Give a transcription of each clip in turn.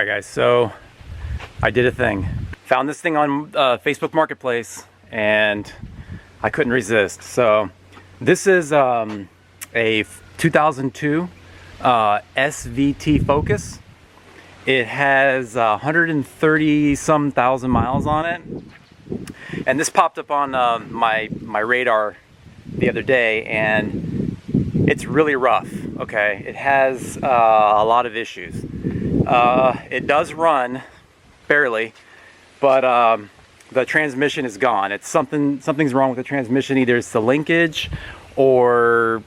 Alright guys, so I did a thing. Found this thing on Facebook Marketplace and I couldn't resist. So this is a 2002 SVT Focus. It has 130 some thousand miles on it. And this popped up on my radar the other day, and it's really rough. Okay, it has a lot of issues. It does run barely, but the transmission is gone. It's something's wrong with the transmission. Either it's the linkage or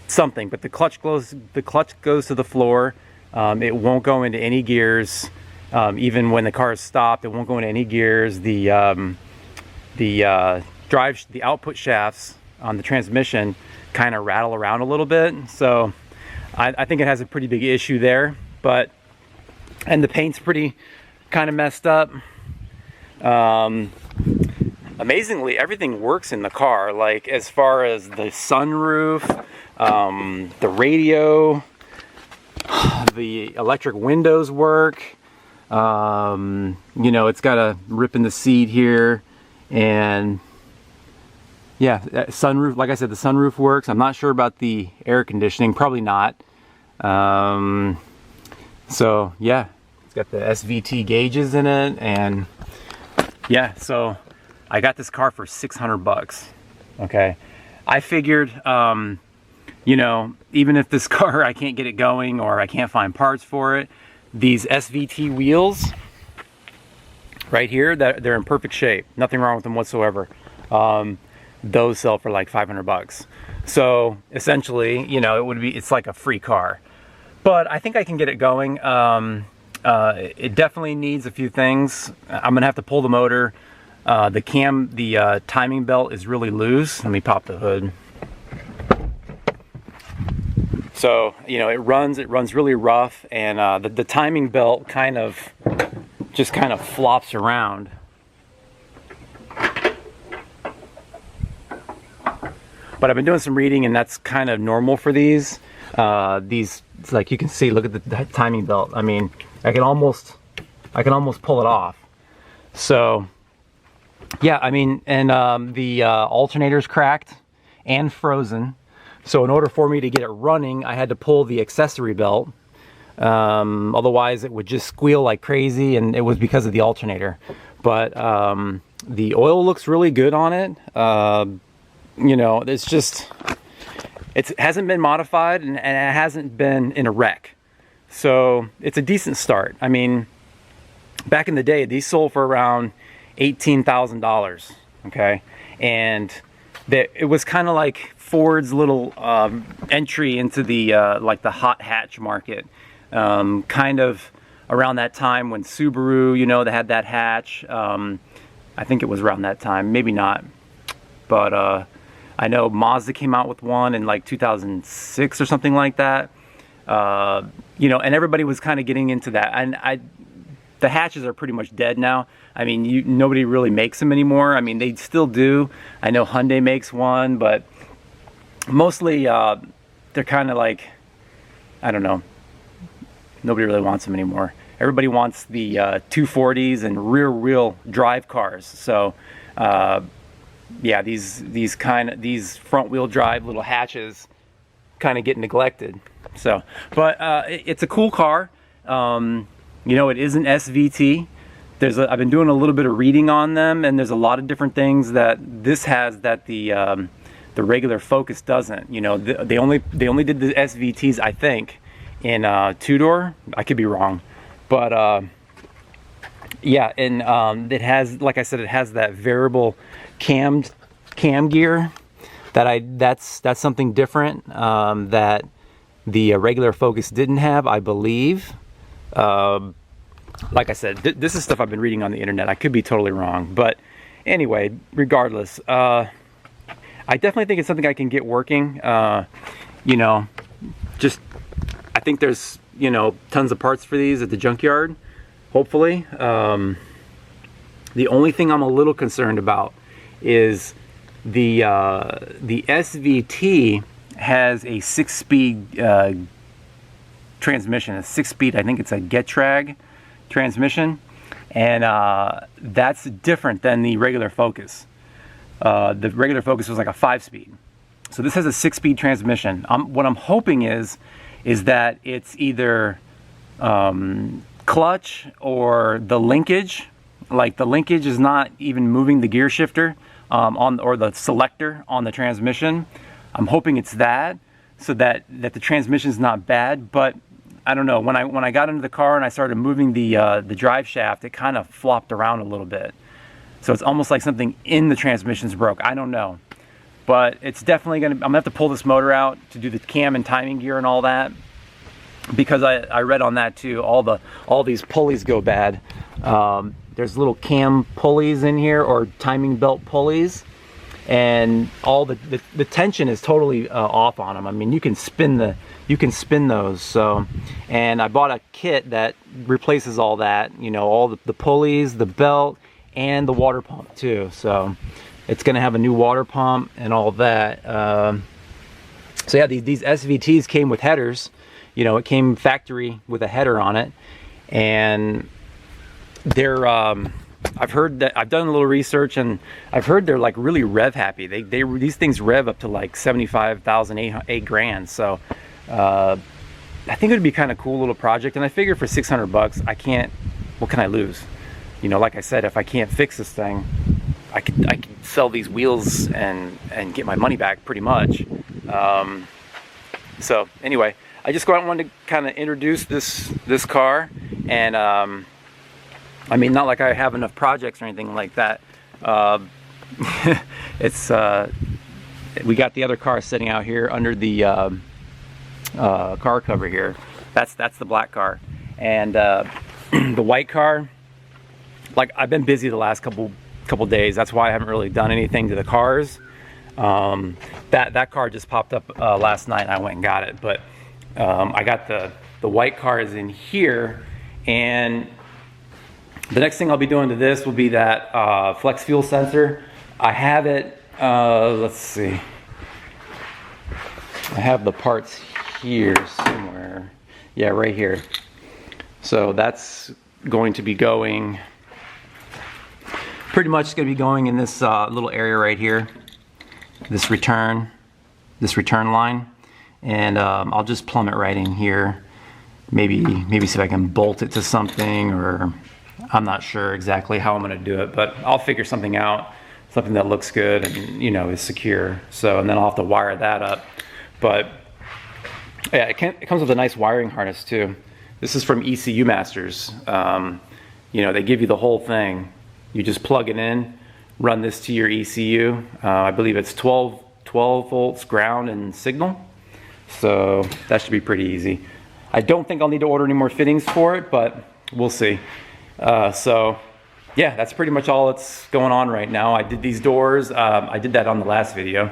something. But the clutch goes to the floor. It won't go into any gears. Even when the car is stopped, it won't go into any gears. The output shafts on the transmission kind of rattle around a little bit. So I think it has a pretty big issue there. And the paint's pretty kind of messed up. Amazingly, everything works in the car. Like as far as the sunroof, the radio, the electric windows work. You know, it's got a rip in the seat here, and yeah, sunroof, like I said, the sunroof works. I'm not sure about the air conditioning, probably not. So yeah, it's got the SVT gauges in it, and yeah, so I got this car for 600 bucks. Okay, I figured, you know, even if this car, I can't get it going or I can't find parts for it, these SVT wheels right here, that they're in perfect shape, nothing wrong with them whatsoever. Those sell for like 500 bucks. So essentially, you know, it's like a free car. But I think I can get it going. It definitely needs a few things. I'm gonna have to pull the motor. The timing belt is really loose. Let me pop the hood. So, you know, it runs really rough, and the timing belt just kind of flops around. But I've been doing some reading, and that's kind of normal for these. Like you can see, look at the timing belt. I mean, I can almost pull it off. So yeah, I mean, and the alternator's cracked and frozen. So in order for me to get it running, I had to pull the accessory belt. Otherwise it would just squeal like crazy, and it was because of the alternator. But the oil looks really good on it. You know, it hasn't been modified, and it hasn't been in a wreck. So it's a decent start. I mean, back in the day, these sold for around $18,000, okay? And it was kind of like Ford's little entry into the like the hot hatch market, kind of around that time when Subaru, you know, they had that hatch. I think it was around that time, maybe not, but I know Mazda came out with one in like 2006 or something like that. You know, and everybody was kind of getting into that. And the hatches are pretty much dead now. I mean, nobody really makes them anymore. I mean, they still do. I know Hyundai makes one, but mostly they're kind of like, I don't know, nobody really wants them anymore. Everybody wants the 240s and rear-wheel drive cars. So yeah, these front-wheel drive little hatches kind of get neglected. So, but it's a cool car. You know, it is an SVT. I've been doing a little bit of reading on them, and there's a lot of different things that this has that the regular Focus doesn't. You know, they only did the SVTs, I think, in two-door. I could be wrong, but yeah, and it has, like I said, it has that variable cam gear. That's something different that the regular Focus didn't have, I believe. Like I said, this is stuff I've been reading on the internet. I could be totally wrong, but anyway, regardless, I definitely think it's something I can get working. You know, I think there's, you know, tons of parts for these at the junkyard, hopefully. The only thing I'm a little concerned about is the SVT has a 6-speed transmission, a 6-speed. I think it's a Getrag transmission, and that's different than the regular Focus. The regular Focus was like a 5-speed. So this has a 6-speed transmission. What I'm hoping is that it's either clutch or the linkage. Like the linkage is not even moving the gear shifter or the selector on the transmission. I'm hoping it's that, so that the transmission is not bad. But I don't know. When I got into the car and I started moving the drive shaft, it kind of flopped around a little bit. So it's almost like something in the transmission's broke. I don't know. But it's definitely I'm gonna have to pull this motor out to do the cam and timing gear and all that, because I read on that too. All these pulleys go bad. There's little cam pulleys in here, or timing belt pulleys, and all the tension is totally off on them. I mean, you can spin those. So, and I bought a kit that replaces all that. You know, all the pulleys, the belt, and the water pump too. So it's going to have a new water pump and all that. So yeah, these SVTs came with headers. You know, it came factory with a header on it, and they're I've heard that, I've done a little research, and I've heard they're like really rev happy. These things rev up to like 75,000, 8 grand. So I think it would be kind of cool little project, and I figured for 600 bucks, what can I lose? You know, like I said, if I can't fix this thing, I could sell these wheels and get my money back pretty much. So anyway, I just wanted to kind of introduce this car, and I mean, not like I have enough projects or anything like that. We got the other car sitting out here under the car cover here. That's the black car, and the white car. Like, I've been busy the last couple days. That's why I haven't really done anything to the cars. That car just popped up last night, and I went and got it. But I got the white cars in here, and the next thing I'll be doing to this will be that flex fuel sensor. I have it, let's see. I have the parts here somewhere. Yeah, right here. So that's going to be going, pretty much going to be going in this little area right here. This return line. And I'll just plumb it right in here. Maybe see if I can bolt it to something, or I'm not sure exactly how I'm going to do it, but I'll figure something out, something that looks good and, you know, is secure. So, and then I'll have to wire that up. But yeah, it comes with a nice wiring harness too. This is from ECU Masters. You know, they give you the whole thing. You just plug it in, run this to your ECU. I believe it's 12 volts ground and signal. So that should be pretty easy. I don't think I'll need to order any more fittings for it, but we'll see. So yeah, that's pretty much all that's going on right now. I did these doors. I did that on the last video.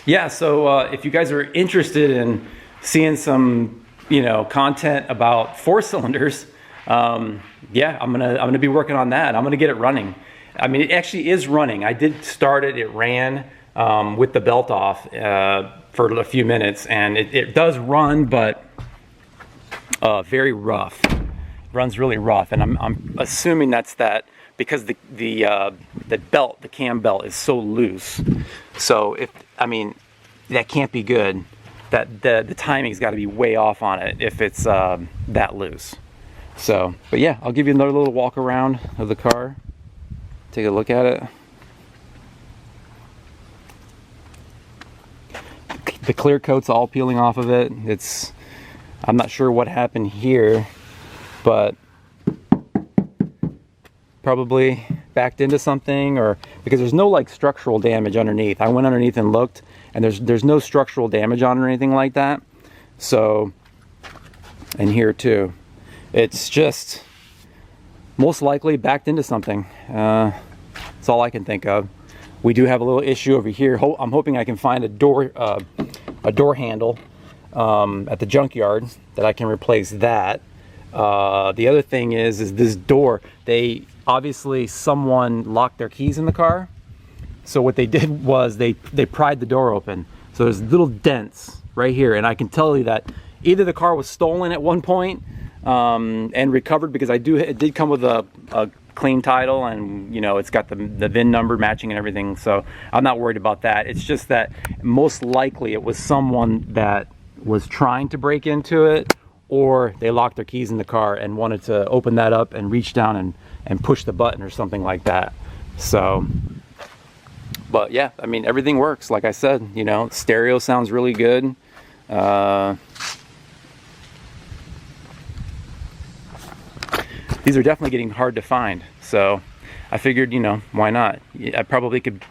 Yeah, so if you guys are interested in seeing some, you know, content about 4 cylinders, yeah, I'm gonna be working on that. I'm gonna get it running. I mean, it actually is running. I did start it. It ran with the belt off for a few minutes, and it does run, but very rough. It runs really rough, and I'm assuming that's that because the belt, the cam belt, is so loose. So I mean, that can't be good. That the timing's got to be way off on it if it's that loose. So, but yeah, I'll give you another little walk around of the car. Take a look at it. The clear coat's all peeling off of it. I'm not sure what happened here, but probably backed into something, or because there's no like structural damage underneath. I went underneath and looked, and there's no structural damage on or anything like that. So, and here too, it's just most likely backed into something. That's all I can think of. We do have a little issue over here. I'm hoping I can find a door handle at the junkyard that I can replace that. The other thing is this door. Obviously someone locked their keys in the car. So what they did was they pried the door open. So there's little dents right here, and I can tell you that either the car was stolen at one point, and recovered, because it did come with a clean title, and you know, it's got the VIN number matching and everything, so I'm not worried about that. It's just that most likely it was someone that was trying to break into it, or they locked their keys in the car and wanted to open that up and reach down and push the button or something like that. So, but yeah, I mean, everything works. Like I said, you know, stereo sounds really good. These are definitely getting hard to find, so I figured, you know, why not? I probably could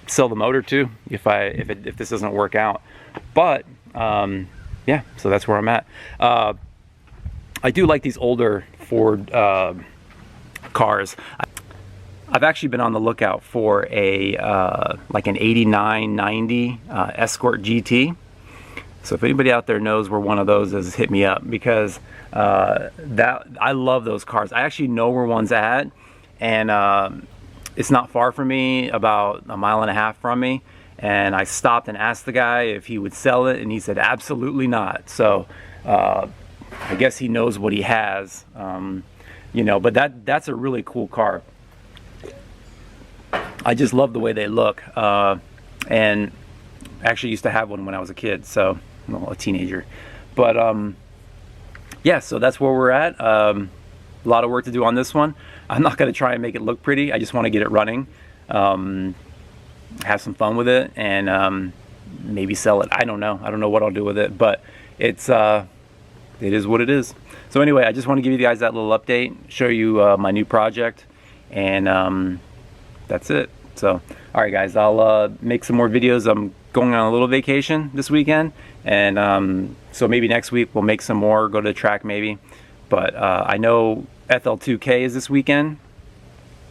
sell the motor too if this doesn't work out. But yeah, so that's where I'm at. I do like these older Ford cars. I've actually been on the lookout for a like an 89, 90 Escort GT. So if anybody out there knows where one of those is, hit me up, because I love those cars. I actually know where one's at, and it's not far from me, about 1.5 miles from me. And I stopped and asked the guy if he would sell it, and he said absolutely not. So I guess he knows what he has, you know. But that's a really cool car. I just love the way they look, and actually used to have one when I was a kid, so well, a teenager. But yeah, so that's where we're at. A lot of work to do on this one. I'm not going to try and make it look pretty. I just want to get it running, have some fun with it, and maybe sell it. I don't know what I'll do with it, but it is what it is. So anyway, I just want to give you guys that little update, show you my new project, and that's it. So all right guys, I'll make some more videos. I'm going on a little vacation this weekend, and so maybe next week we'll make some more, go to the track maybe. But I know FL2K is this weekend,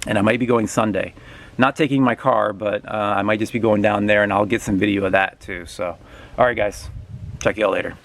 and I might be going Sunday. Not taking my car, but I might just be going down there, and I'll get some video of that too. So all right guys, check you all later.